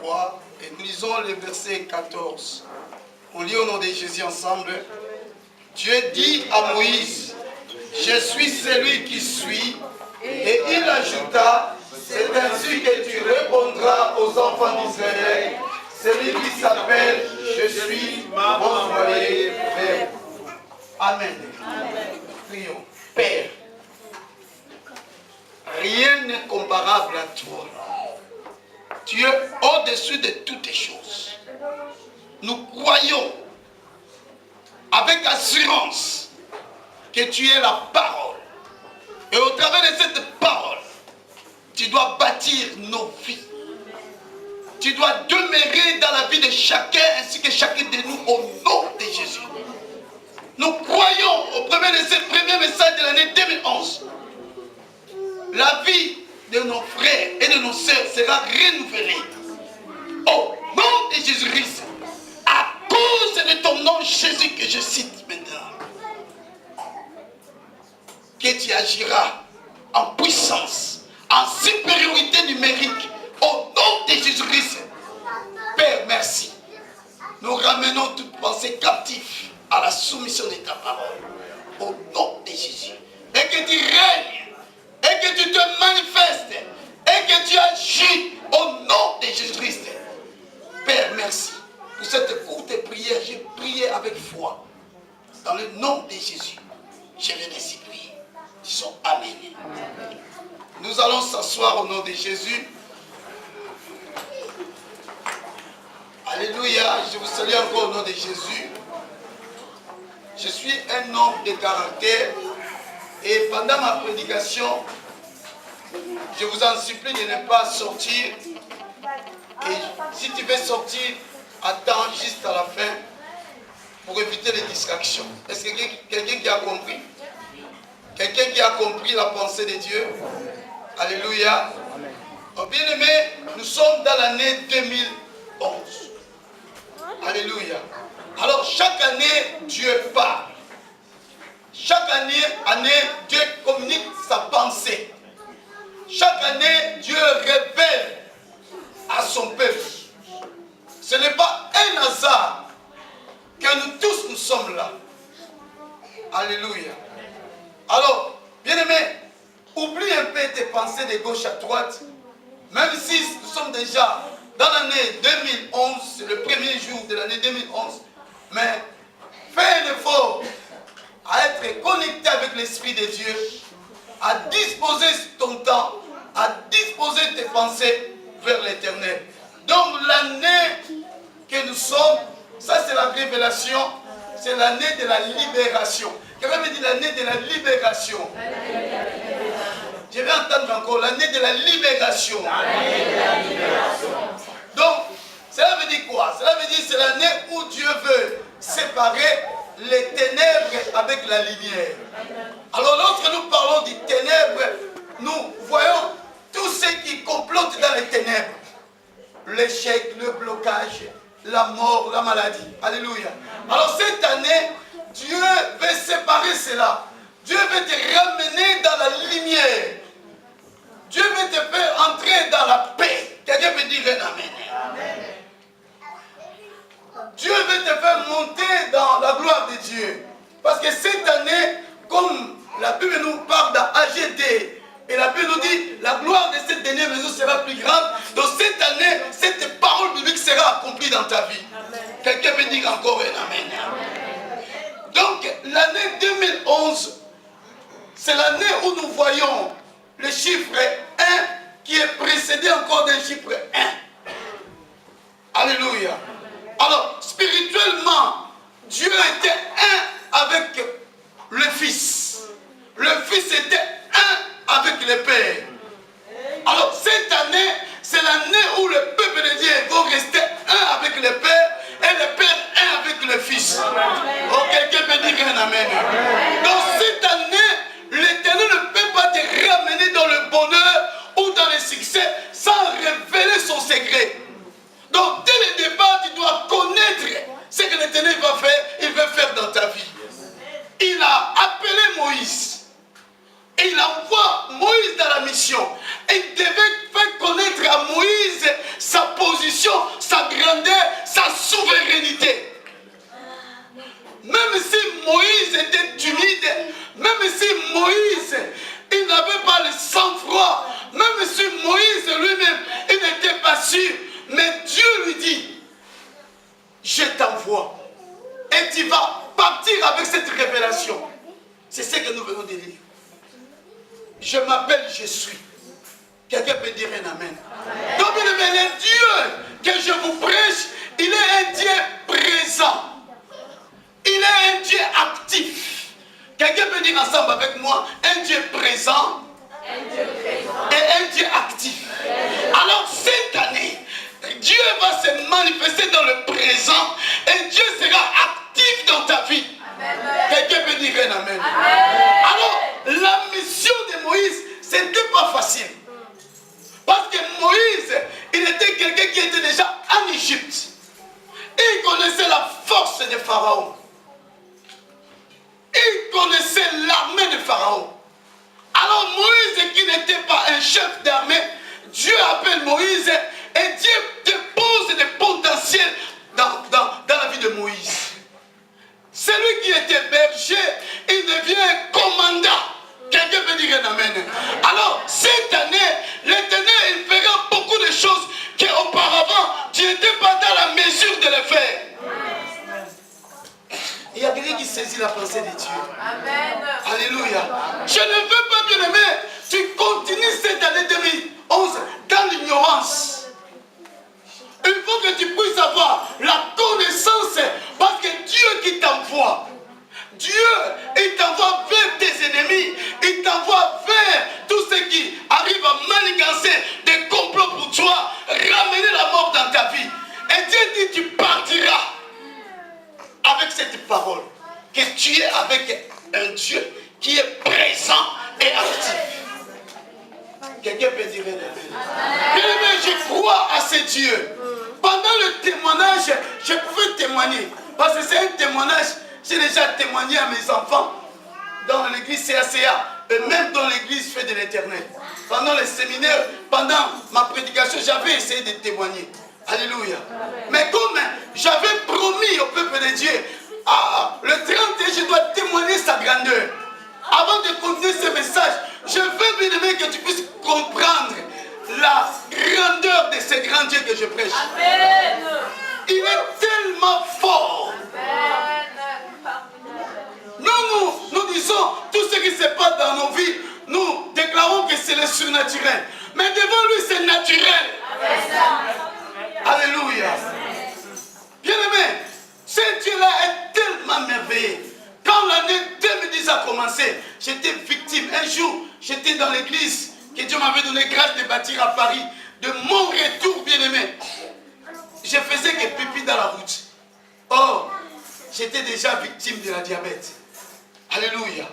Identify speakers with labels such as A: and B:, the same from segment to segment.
A: croix et nous lisons le verset 14. On lit au nom de Jésus ensemble. Dieu dit à Moïse, je suis celui qui suis, et il ajouta, c'est ainsi que tu répondras aux enfants d'Israël, celui qui s'appelle, je suis, m'a envoyé vers vous. Amen. Prions. Père, rien n'est comparable à toi. Tu es au-dessus de toutes les choses. Nous croyons avec assurance que tu es la parole. Et au travers de cette parole, tu dois bâtir nos vies. Tu dois demeurer dans la vie de chacun ainsi que chacun de nous au nom de Jésus. Nous croyons au premier de ce premier message de l'année 2011. La vie de nos frères et de nos sœurs sera renouvelée. Au nom de Jésus-Christ. À cause de ton nom Jésus que je cite maintenant. Que tu agiras en puissance, en supériorité numérique. Au nom de Jésus-Christ. Père, merci. Nous ramenons toute pensée captive à la soumission de ta parole. Au nom de Jésus. Et que tu règnes. Et que tu te manifestes. Et que tu agis au nom de Jésus-Christ. Père, merci. Pour cette courte prière, j'ai prié avec foi. Dans le nom de Jésus. Je viens ainsi prier. Disons Amen. Amen. Nous allons s'asseoir au nom de Jésus. Alléluia. Je vous salue encore au nom de Jésus. Je suis un homme de caractère. Et pendant ma prédication, je vous en supplie de ne pas sortir. Et si tu veux sortir, attends juste à la fin pour éviter les distractions. Est-ce que quelqu'un qui a compris? Quelqu'un qui a compris la pensée de Dieu? Alléluia. Oh, bien aimé, nous sommes dans l'année 2011. Alléluia. Alors chaque année, Dieu parle. Chaque année, Dieu communique sa pensée. Chaque année, Dieu révèle à son peuple. Ce n'est pas un hasard que nous tous nous sommes là. Alléluia. Alors, bien-aimé, oublie un peu tes pensées de gauche à droite. Même si nous sommes déjà dans l'année 2011, c'est le premier jour de l'année 2011. Mais fais un effort à être connecté avec l'Esprit de Dieu, à disposer ton temps, à disposer tes pensées vers l'Éternel. Donc l'année que nous sommes, ça c'est la révélation, c'est l'année de la libération. Quelqu'un me dit l'année de la libération. Je vais entendre encore l'année de la libération. Donc, cela veut dire quoi? Cela veut dire que c'est l'année où Dieu veut séparer les ténèbres avec la lumière. Alors lorsque nous parlons des ténèbres, nous voyons tous ceux qui complotent dans les ténèbres. L'échec, le blocage, la mort, la maladie. Alléluia. Alors cette année, Dieu veut séparer cela. Dieu veut te ramener dans la lumière. Dieu veut te faire entrer dans la paix. Quelqu'un peut dire un amen. Amen. Dieu veut te faire monter dans la gloire de Dieu. Parce que cette année, comme la Bible nous parle dans AGD, et la Bible nous dit, la gloire de cette dernière maison sera plus grande. Donc cette année, cette parole biblique sera accomplie dans ta vie. Quelqu'un peut dire encore un amen. Amen. Donc l'année 2011, c'est l'année où nous voyons le chiffre 1 qui est précédé encore d'un chiffre 1. Alléluia. Alors, spirituellement, Dieu était un avec le Fils. Le Fils était un avec le Père. Alors, cette année, c'est l'année où le peuple de Dieu va rester un avec le Père et le Père un avec le Fils. Oh, quelqu'un peut dire un amen. Donc, cette année, l'Éternel ne peut pas te ramener dans le bonheur ou dans le succès sans révéler son secret. Donc, dès le départ, tu dois connaître ce que l'Éternel va faire, il veut faire dans ta vie. Il a appelé Moïse. Et il envoie Moïse dans la mission. Et il devait faire connaître à Moïse sa position rester dans le présent et Dieu sera actif dans ta vie. Quelqu'un peut dire un amen. Alors, la mission de Moïse, ce n'était pas facile. Parce que Moïse, il était quelqu'un qui était déjà en Égypte. Il connaissait la force de Pharaon. Il connaissait l'armée de Pharaon. Alors Moïse, qui n'était pas un chef d'armée, Dieu appelle Moïse et Dieu dépose des potentiels dans la vie de Moïse. Celui qui était berger, il devient commandant. Quelqu'un peut dire un amen. Alors, cette année, l'Éternel, il fera beaucoup de choses qu'auparavant, tu n'étais pas dans la mesure de les faire. Il y a quelqu'un qui saisit la pensée de Dieu. Amen. Alléluia. Je ne veux pas, bien aimé, tu continues cette année 2011 dans l'ignorance. Il faut que tu puisses avoir la connaissance, parce que Dieu qui t'envoie, Dieu, il t'envoie vers tes ennemis, il t'envoie vers tous ceux qui arrivent à manigancer des complots pour toi, ramener la mort dans ta vie. Et Dieu dit, tu partiras avec cette parole, que tu es avec un Dieu qui est présent et actif. Quelqu'un peut dire amen. Bien-aimé, je crois à ce Dieu. Pendant le témoignage, je pouvais témoigner. Parce que c'est un témoignage, j'ai déjà témoigné à mes enfants dans l'église CACA et même dans l'église Fête de l'Éternel. Pendant les séminaires, pendant ma prédication, j'avais essayé de témoigner. Alléluia. Mais comme j'avais promis au peuple de Dieu, le 31, je dois témoigner sa grandeur. Avant de continuer ce message, je veux bien aimer que tu puisses comprendre la grandeur de ce grand Dieu que je prêche. Amen. Il est tellement fort. Nous disons tout ce qui se passe dans nos vies, nous déclarons que c'est le surnaturel. Mais devant lui, c'est naturel. Amen. Alléluia. Bien-aimé, ce Dieu-là est tellement merveilleux. Quand l'année 2010 a commencé, j'étais victime. Un jour, j'étais dans l'église que Dieu m'avait donné grâce de bâtir à Paris. De mon retour, bien-aimé, je faisais que pipi dans la route. Or, j'étais déjà victime de la diabète. Alléluia.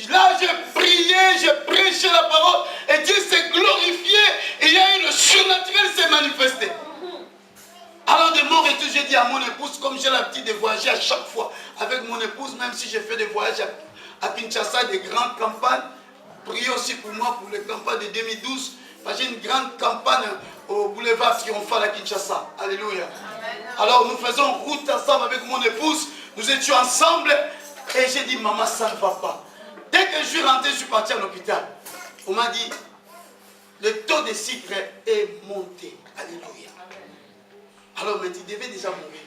A: Là, j'ai prié, j'ai prêché la parole et Dieu s'est glorifié et il y a eu le surnaturel s'est manifesté. Alors de mon retour, j'ai dit à mon épouse, comme j'ai l'habitude de voyager à chaque fois avec mon épouse, même si j'ai fait des voyages à Kinshasa, des grandes campagnes, priez aussi pour moi pour les campagnes de 2012. J'ai une grande campagne au boulevard Triomphal à Kinshasa. Alléluia. Alors nous faisons route ensemble avec mon épouse, nous étions ensemble et j'ai dit, maman, ça ne va pas. Dès que je suis rentré, je suis parti à l'hôpital. On m'a dit, le taux de sucre est monté. Alléluia. Alors, mais tu devais déjà mourir.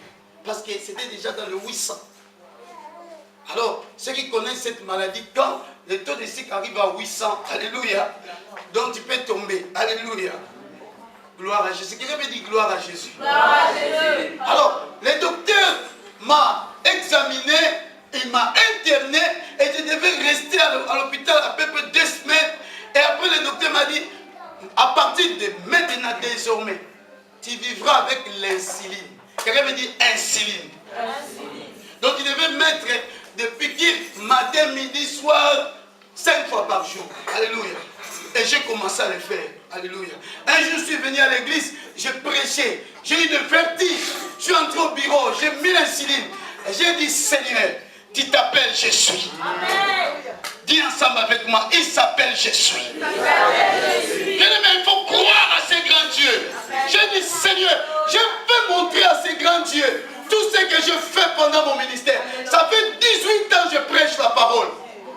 A: Parce que c'était déjà dans le 800. Alors, ceux qui connaissent cette maladie, quand le taux de sucre arrive à 800, alléluia, donc tu peux tomber. Alléluia. Gloire à Jésus. Quelqu'un me dit gloire à Jésus. Gloire à Jésus. Alors, le docteur m'a examiné, il m'a interné et je devais rester à l'hôpital à peu près 2 semaines. Et après, le docteur m'a dit, à partir de maintenant, désormais, tu vivras avec l'insuline. Quelqu'un me dit insuline. Donc il devait mettre des piqûres matin, midi, soir, 5 fois par jour. Alléluia. Et j'ai commencé à le faire. Alléluia. Un jour, je suis venu à l'église, j'ai prêché. J'ai eu le vertige. Je suis entré au bureau, j'ai mis l'insuline. Et j'ai dit, Seigneur, tu t'appelles Je suis. Amen. Dis ensemble avec moi, il s'appelle Je suis. Bien-aimé, il faut croire à ces grands dieux. J'ai dit, Seigneur, je veux montrer à ces grands dieux tout ce que je fais pendant mon ministère. Ça fait 18 ans que je prêche la parole.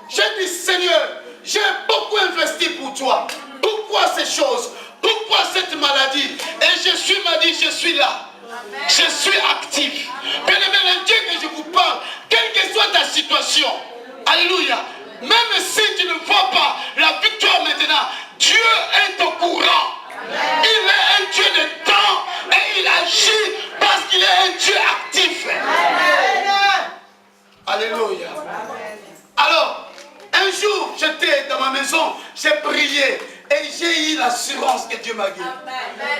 A: J'ai dit, Seigneur, j'ai beaucoup investi pour toi. Pourquoi ces choses? Pourquoi cette maladie? Et Jésus m'a dit, je suis là. Je suis actif. Bien-aimé, le Dieu que je vous parle, quelle que soit ta situation, alléluia, même si tu ne vois pas la victoire maintenant, Dieu est au courant. Il est un Dieu de temps et il agit parce qu'il est un Dieu actif. Alléluia. Alors, un jour, j'étais dans ma maison, j'ai prié et j'ai eu l'assurance que Dieu m'a guéri.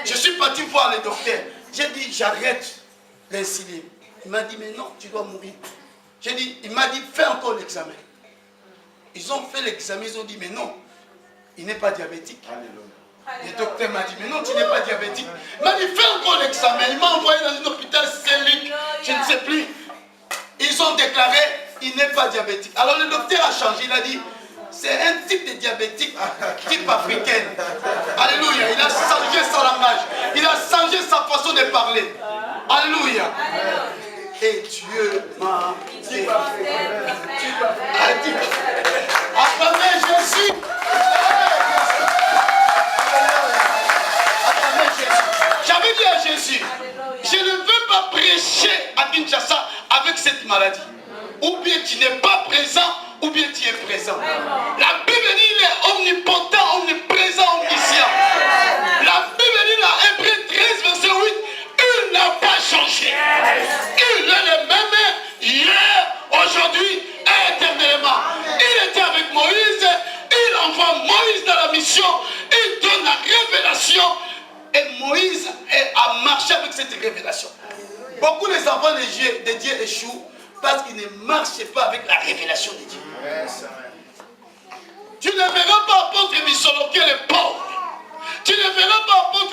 A: Je suis parti voir le docteur. J'ai dit, j'arrête l'insuline. Il m'a dit, mais non, tu dois mourir. J'ai dit, il m'a dit, fais encore l'examen. Ils ont fait l'examen, ils ont dit, mais non, il n'est pas diabétique. Le docteur m'a dit, mais non, tu n'es pas diabétique. Il m'a dit, fais encore l'examen. Il m'a envoyé dans un hôpital Saint-Luc, je ne sais plus. Ils ont déclaré, il n'est pas diabétique. Alors le docteur a changé, il a dit, c'est un type de diabétique, type africaine. Alléluia, il a changé son langage. Il a changé sa façon de parler. Alléluia. Et Dieu m'a dit, acclamez Jésus. Acclamez Jésus. J'avais dit à Jésus, je ne veux pas prêcher à Kinshasa avec cette maladie. Ou bien tu n'es pas présent, ou bien tu es présent. La Bible dit il est omnipotent, omniprésent, omniscient. La Bible dit dans Hébreux 13, verset 8, il n'a pas changé. Il est le même hier, aujourd'hui et éternellement. Il était avec Moïse, il envoie Moïse dans la mission, il donne la révélation et Moïse a marché avec cette révélation. Beaucoup des enfants de Dieu échouent parce qu'ils ne marchaient pas avec la révélation de Dieu. Tu ne verras pas apôtre Bissolo qui est le pauvre. Tu ne verras pas apôtre